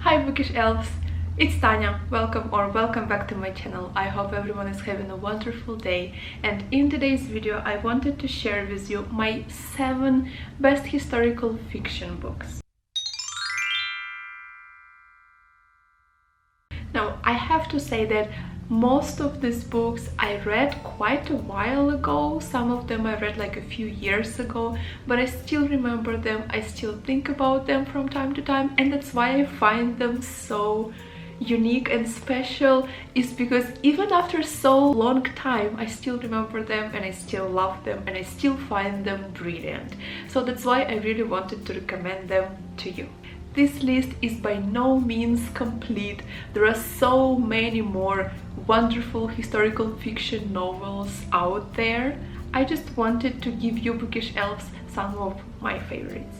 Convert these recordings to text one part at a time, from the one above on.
Hi Bookish elves, it's Tanya. Welcome back to my channel. I hope everyone is having a wonderful day, and in today's video I wanted to share with you my 7 best historical fiction books. Now I have to say that most of these books I read quite a while ago. Some of them I read like a few years ago, but I still remember them, I still think about them from time to time, and that's why I find them so unique and special, is because even after so long time I still remember them and I still love them and I still find them brilliant. So that's why I really wanted to recommend them to you. This list is by no means complete. There are so many more wonderful historical fiction novels out there. I just wanted to give you Bookish elves some of my favorites.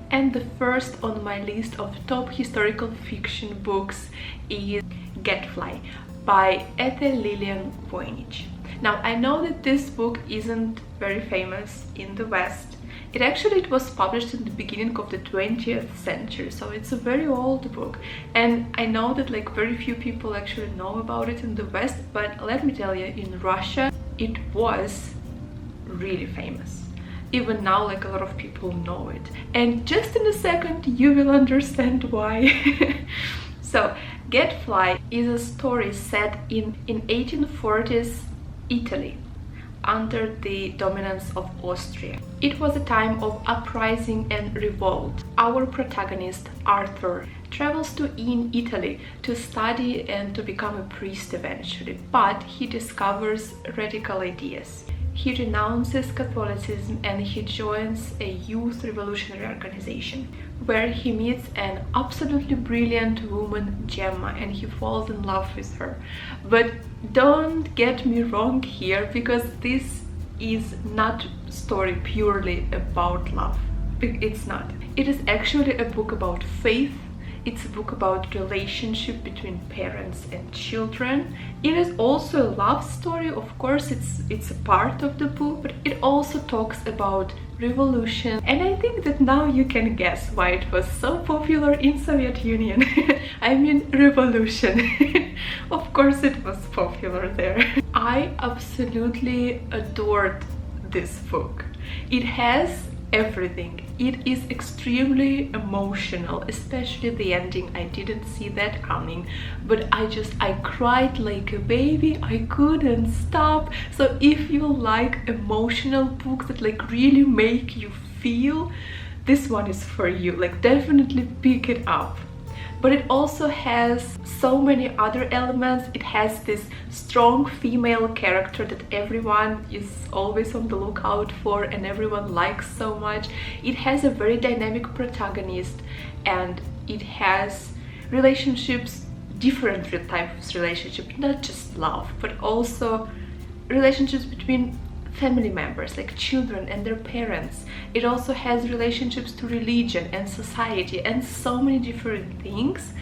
And the first on my list of top historical fiction books is Gadfly by Ethel Lillian Voynich. Now I know that this book isn't very famous in the West. It was published in the beginning of the 20th century, so it's a very old book, and I know that like very few people actually know about it in the West, but let me tell you, in Russia it was really famous. Even now, like, a lot of people know it, and just in a second you will understand why. So Gadfly is a story set in 1840s Italy under the dominance of Austria. It was a time of uprising and revolt. Our protagonist, Arthur, travels in Italy to study and to become a priest eventually, but he discovers radical ideas. He renounces Catholicism and he joins a youth revolutionary organization where he meets an absolutely brilliant woman, Gemma, and he falls in love with her. But don't get me wrong here, because this is not a story purely about love. It's not. It is actually a book about faith. It's a book about relationship between parents and children. It is also a love story, of course, it's a part of the book, but it also talks about revolution, and I think that now you can guess why it was so popular in Soviet Union. I mean revolution. Of course it was popular there. I absolutely adored this book. It has everything. It is extremely emotional, especially the ending. I didn't see that coming, but I cried like a baby. I couldn't stop. So if you like emotional books that like really make you feel, this one is for you. Like, definitely pick it up. But it also has so many other elements. It has this strong female character that everyone is always on the lookout for and everyone likes so much. It has a very dynamic protagonist, and it has relationships, different types of relationships, not just love, but also relationships between family members, like children and their parents. It also has relationships to religion and society and so many different things.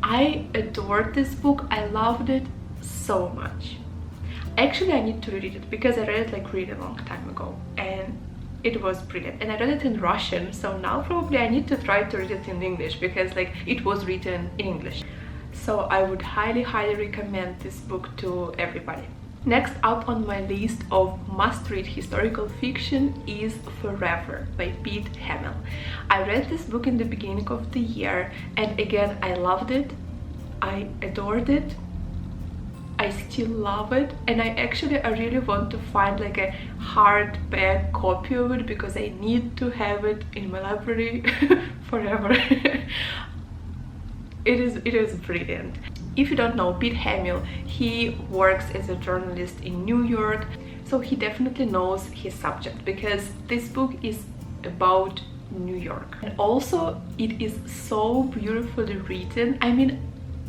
I adored this book. I loved it so much. Actually, I need to read it because I read it like really long time ago and it was brilliant, and I read it in Russian, so now probably I need to try to read it in English because like it was written in English. So I would highly recommend this book to everybody. Next up on my list of must-read historical fiction is Forever by Pete Hamill. I read this book in the beginning of the year, and again I loved it, I adored it, I still love it, and I really want to find like a hardback copy of it because I need to have it in my library forever. It is brilliant. If you don't know Pete Hamill, he works as a journalist in New York, so he definitely knows his subject because this book is about New York. And also it is so beautifully written. I mean,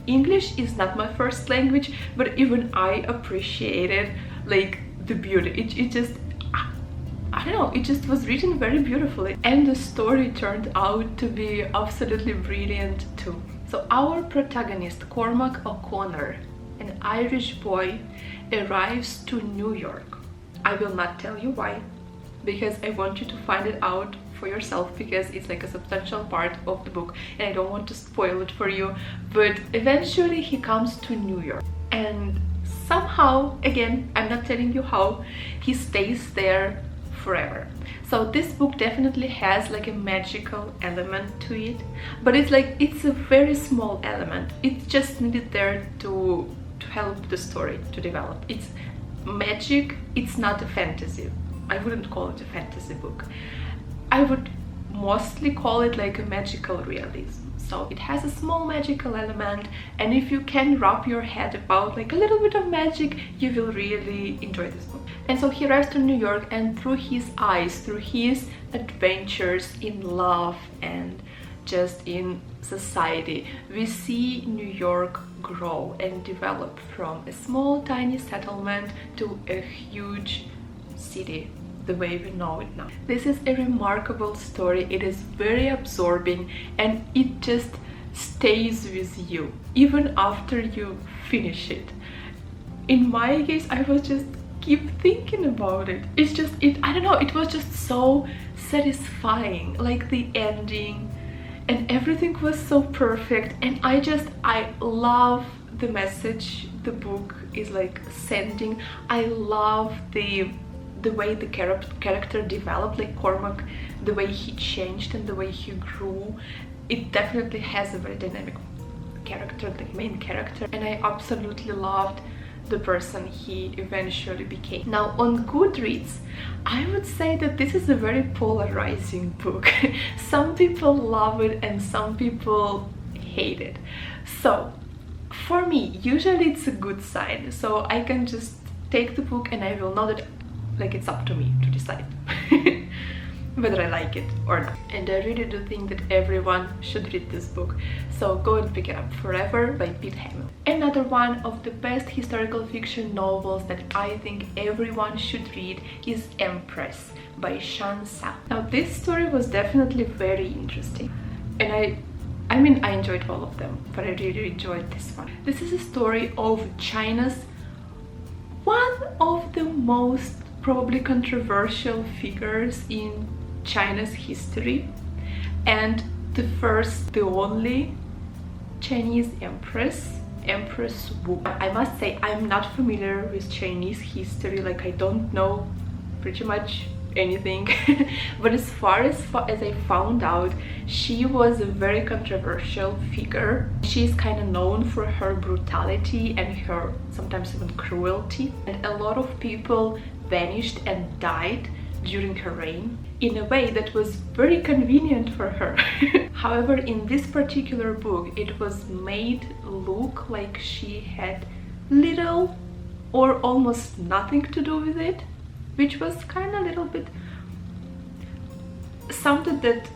English is not my first language, but even I appreciated like the beauty. It just, I don't know, it just was written very beautifully, and the story turned out to be absolutely brilliant too. So our protagonist, Cormac O'Connor, an Irish boy, arrives to New York. I will not tell you why, because I want you to find it out for yourself because it's like a substantial part of the book and I don't want to spoil it for you. But eventually he comes to New York and somehow, again, I'm not telling you how, he stays there forever. So this book definitely has like a magical element to it, but it's a very small element. It's just needed there to help the story to develop. It's magic, it's not a fantasy. I wouldn't call it a fantasy book. I would mostly call it like a magical realism. So it has a small magical element, and if you can wrap your head about like a little bit of magic, you will really enjoy this book. And so he arrives to New York, and through his eyes, through his adventures in love and just in society, we see New York grow and develop from a small tiny settlement to a huge city the way we know it now. This is a remarkable story. It is very absorbing and it just stays with you even after you finish it. In my case, I was just keep thinking about it. I don't know, it was just so satisfying, like the ending and everything was so perfect, and I love the message the book is like sending. I love the way the character developed, like Cormac, the way he changed and the way he grew. It definitely has a very dynamic character, the main character, and I absolutely loved the person he eventually became. Now on Goodreads, I would say that this is a very polarizing book. Some people love it and some people hate it. So for me, usually it's a good sign, so I can just take the book and I will know that like it's up to me to decide whether I like it or not. And I really do think that everyone should read this book, so go and pick it up. Forever by Pete Hamill. Another one of the best historical fiction novels that I think everyone should read is Empress by Shan Sao. Now this story was definitely very interesting, and I mean I enjoyed all of them, but I really enjoyed this one. This is a story of China's one of the most probably controversial figures in China's history, and the only Chinese Empress Wu. I must say I'm not familiar with Chinese history, like I don't know pretty much anything but as far as I found out, she was a very controversial figure. She's kind of known for her brutality and her sometimes even cruelty, and a lot of people vanished and died during her reign in a way that was very convenient for her. However, in this particular book, it was made look like she had little or almost nothing to do with it, which was kind of a little bit something that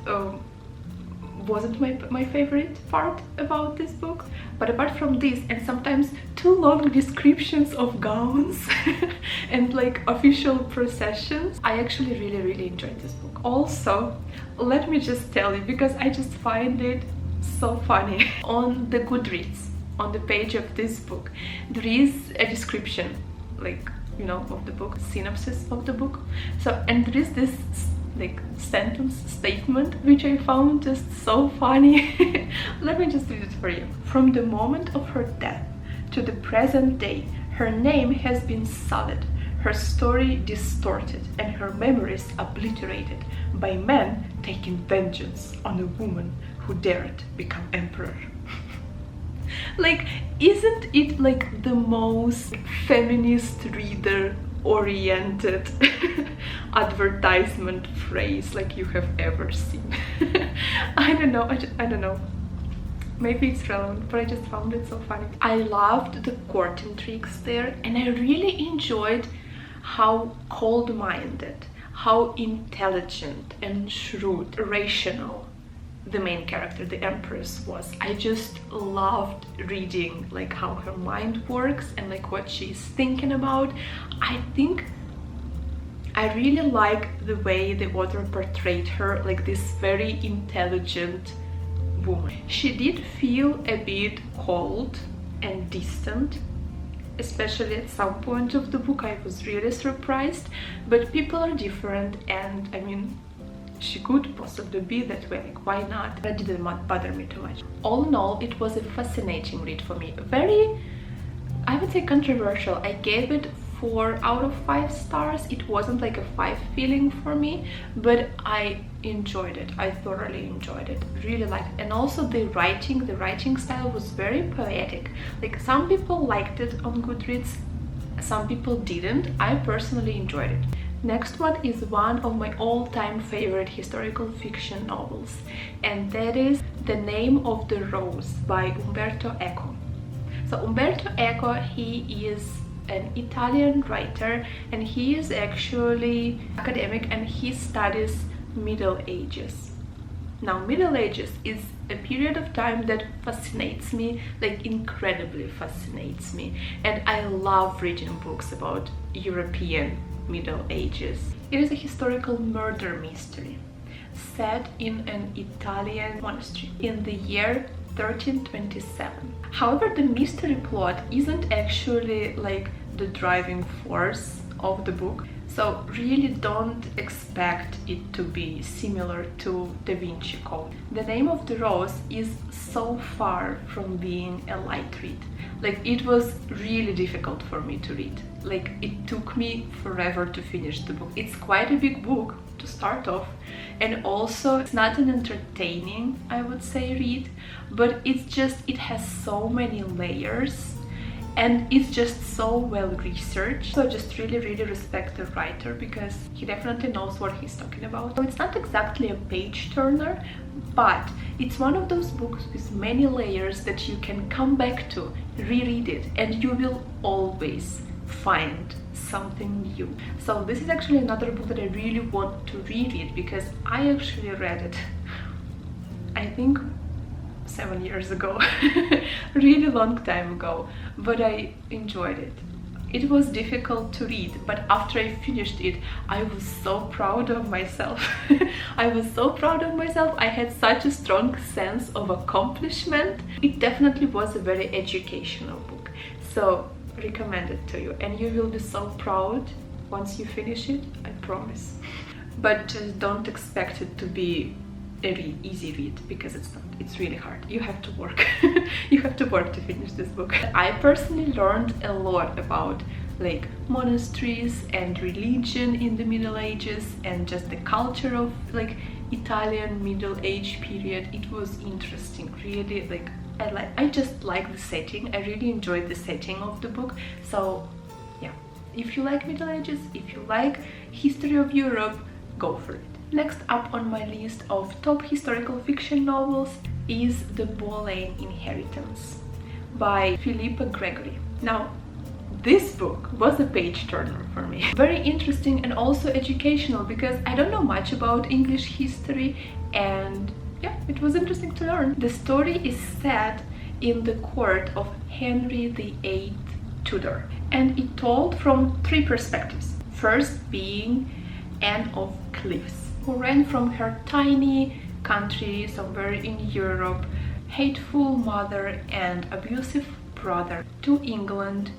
wasn't my favorite part about this book. But apart from this, and sometimes too long descriptions of gowns and like official processions, I actually really enjoyed this book. Also, let me just tell you, because I just find it so funny, on the Goodreads, on the page of this book, there is a description, like, you know, of the book, synopsis of the book. So, and there is this like sentence statement which I found just so funny. Let me just read it for you. From the moment of her death to the present day, her name has been sullied, her story distorted, and her memories obliterated by men taking vengeance on a woman who dared become emperor. Like, isn't it like the most feminist reader oriented advertisement phrase like you have ever seen? I don't know, I don't know, maybe it's relevant, but I just found it so funny. I loved the court intrigues there, and I really enjoyed how cold-minded, how intelligent and shrewd, rational the main character, the Empress, was. I just loved reading like how her mind works and like what she's thinking about. I think I really like the way the author portrayed her, like this very intelligent woman. She did feel a bit cold and distant, especially at some point of the book. I was really surprised, but people are different, and I mean, she could possibly be that way, like why not? That didn't bother me too much. All in all, it was a fascinating read for me. Very, I would say, controversial. I gave it 4 out of 5 stars. It wasn't like a 5 feeling for me, but I enjoyed it. I thoroughly enjoyed it, really liked it. And also the writing style was very poetic. Like some people liked it on Goodreads, some people didn't. I personally enjoyed it. Next one is one of my all-time favorite historical fiction novels, and that is The Name of the Rose by Umberto Eco. So Umberto Eco, he is an Italian writer, and he is actually academic, and he studies Middle Ages. Now, Middle Ages is a period of time that fascinates me, like incredibly fascinates me, and I love reading books about European Middle Ages. It is a historical murder mystery set in an Italian monastery in the year 1327. However, the mystery plot isn't actually like the driving force of the book, so really don't expect it to be similar to Da Vinci Code. The Name of the Rose is so far from being a light read. Like, it was really difficult for me to read. Like, it took me forever to finish the book. It's quite a big book to start off, and also it's not an entertaining, I would say, read, but it's just, it has so many layers and it's just so well researched. So I just really respect the writer, because he definitely knows what he's talking about. So it's not exactly a page turner, but it's one of those books with many layers that you can come back to, reread it, and you will always find something new. So this is actually another book that I really want to reread, because I actually read it, I think 7 years ago, really long time ago, but I enjoyed it. It was difficult to read, but after I finished it, I was so proud of myself. I was so proud of myself. I had such a strong sense of accomplishment. It definitely was a very educational book, so recommend it to you, and you will be so proud once you finish it, I promise. But just don't expect it to be a easy read, because it's not. It's really hard. You have to work. You have to work to finish this book. I personally learned a lot about like monasteries and religion in the Middle Ages, and just the culture of like Italian Middle Age period. It was interesting, really. Like I just like the setting. I really enjoyed the setting of the book. So yeah, if you like Middle Ages, if you like history of Europe, go for it. Next up on my list of top historical fiction novels is The Boleyn Inheritance by Philippa Gregory. Now, this book was a page turner for me. Very interesting and also educational, because I don't know much about English history, and yeah, it was interesting to learn. The story is set in the court of Henry VIII Tudor, and it told from 3 perspectives. First being Anne of Cleves, who ran from her tiny country somewhere in Europe, hateful mother and abusive brother, to England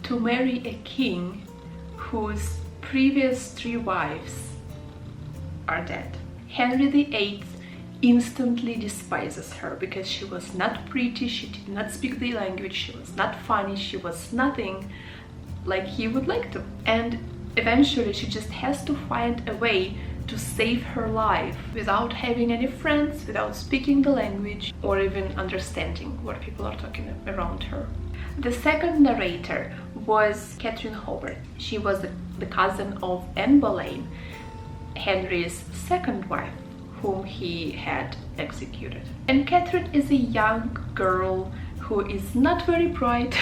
to marry a king whose previous 3 wives are dead. Henry VIII instantly despises her because she was not pretty, she did not speak the language, she was not funny, she was nothing like he would like to. And eventually she just has to find a way to save her life without having any friends, without speaking the language or even understanding what people are talking around her. The second narrator was Catherine Howard. She was the cousin of Anne Boleyn, Henry's second wife, whom he had executed. And Catherine is a young girl who is not very bright.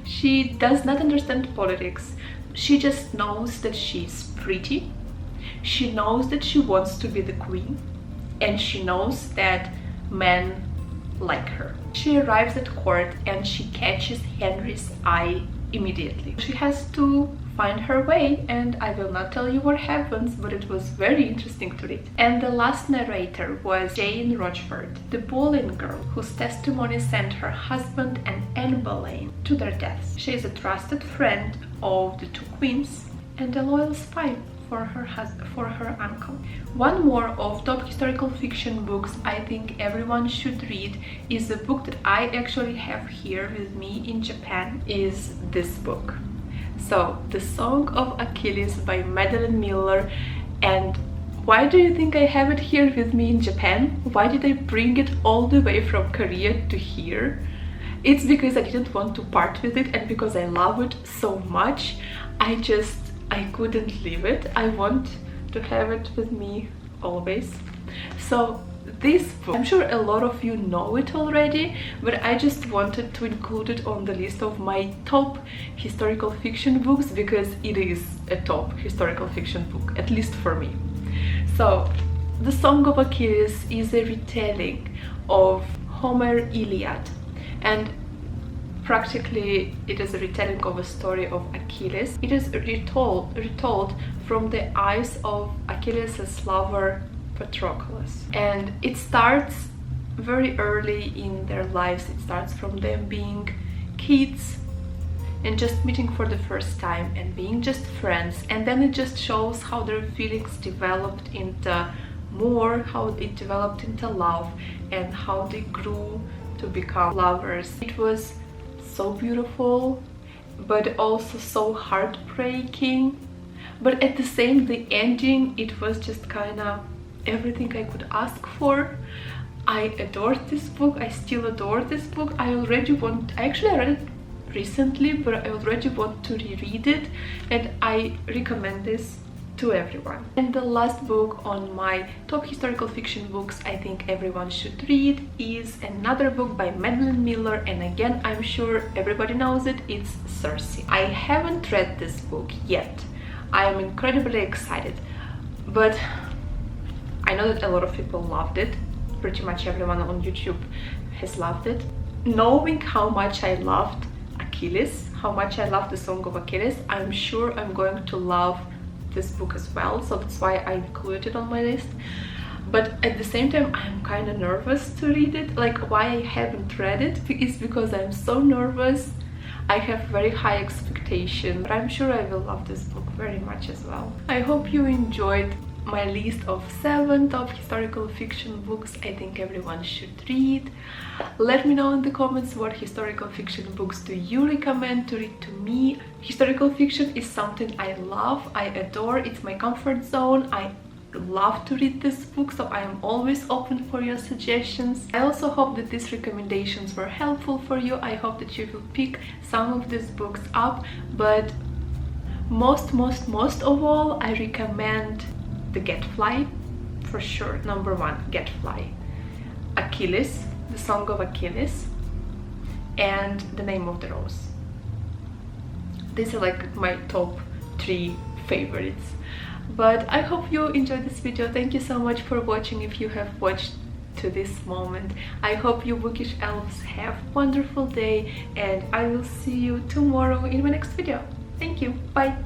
She does not understand politics. She just knows that she's pretty. She knows that she wants to be the queen, and she knows that men like her. She arrives at court and she catches Henry's eye immediately. She has to find her way, and I will not tell you what happens, but it was very interesting to read. And the last narrator was Jane Rochford, the Boleyn girl whose testimony sent her husband and Anne Boleyn to their deaths. She is a trusted friend of the 2 queens and a loyal spy for her uncle. One more of top historical fiction books I think everyone should read is a book that I actually have here with me in Japan, is this book. So, The Song of Achilles by Madeline Miller. And why do you think I have it here with me in Japan? Why did I bring it all the way from Korea to here? It's because I didn't want to part with it, and because I love it so much, I couldn't leave it. I want to have it with me always. So this book, I'm sure a lot of you know it already, but I just wanted to include it on the list of my top historical fiction books because it is a top historical fiction book, at least for me. So, The Song of Achilles is a retelling of Homer's Iliad, and practically it is a retelling of a story of Achilles. It is retold from the eyes of Achilles' lover Patroclus, and it starts very early in their lives. It starts from them being kids and just meeting for the first time and being just friends, and then it just shows how their feelings developed into more, how it developed into love, and how they grew to become lovers. It was so beautiful, but also so heartbreaking, but at the ending, it was just kind of everything I could ask for. I adored this book. I still adore this book. I actually I read it recently, but I already want to reread it, and I recommend this to everyone. And the last book on my top historical fiction books I think everyone should read is another book by Madeline Miller, and again, I'm sure everybody knows it. It's Cersei. I haven't read this book yet. I am incredibly excited, but I know that a lot of people loved it. Pretty much everyone on YouTube has loved it. Knowing how much I loved Achilles, how much I love The Song of Achilles, I'm sure I'm going to love this book as well, so that's why I included it on my list. But at the same time, I'm kind of nervous to read it. Like, why I haven't read it is because I'm so nervous. I have very high expectations, but I'm sure I will love this book very much as well. I hope you enjoyed my list of 7 top historical fiction books I think everyone should read. Let me know in the comments what historical fiction books do you recommend to read to me. Historical fiction is something I love, I adore, it's my comfort zone. I love to read this book, so I am always open for your suggestions. I also hope that these recommendations were helpful for you. I hope that you will pick some of these books up, but most of all, I recommend The Gadfly, for sure. Number 1, Gadfly, Achilles, The Song of Achilles, and The Name of the Rose. These are like my top 3 favorites. But I hope you enjoyed this video. Thank you so much for watching if you have watched to this moment. I hope you bookish elves have a wonderful day, and I will see you tomorrow in my next video. Thank you. Bye.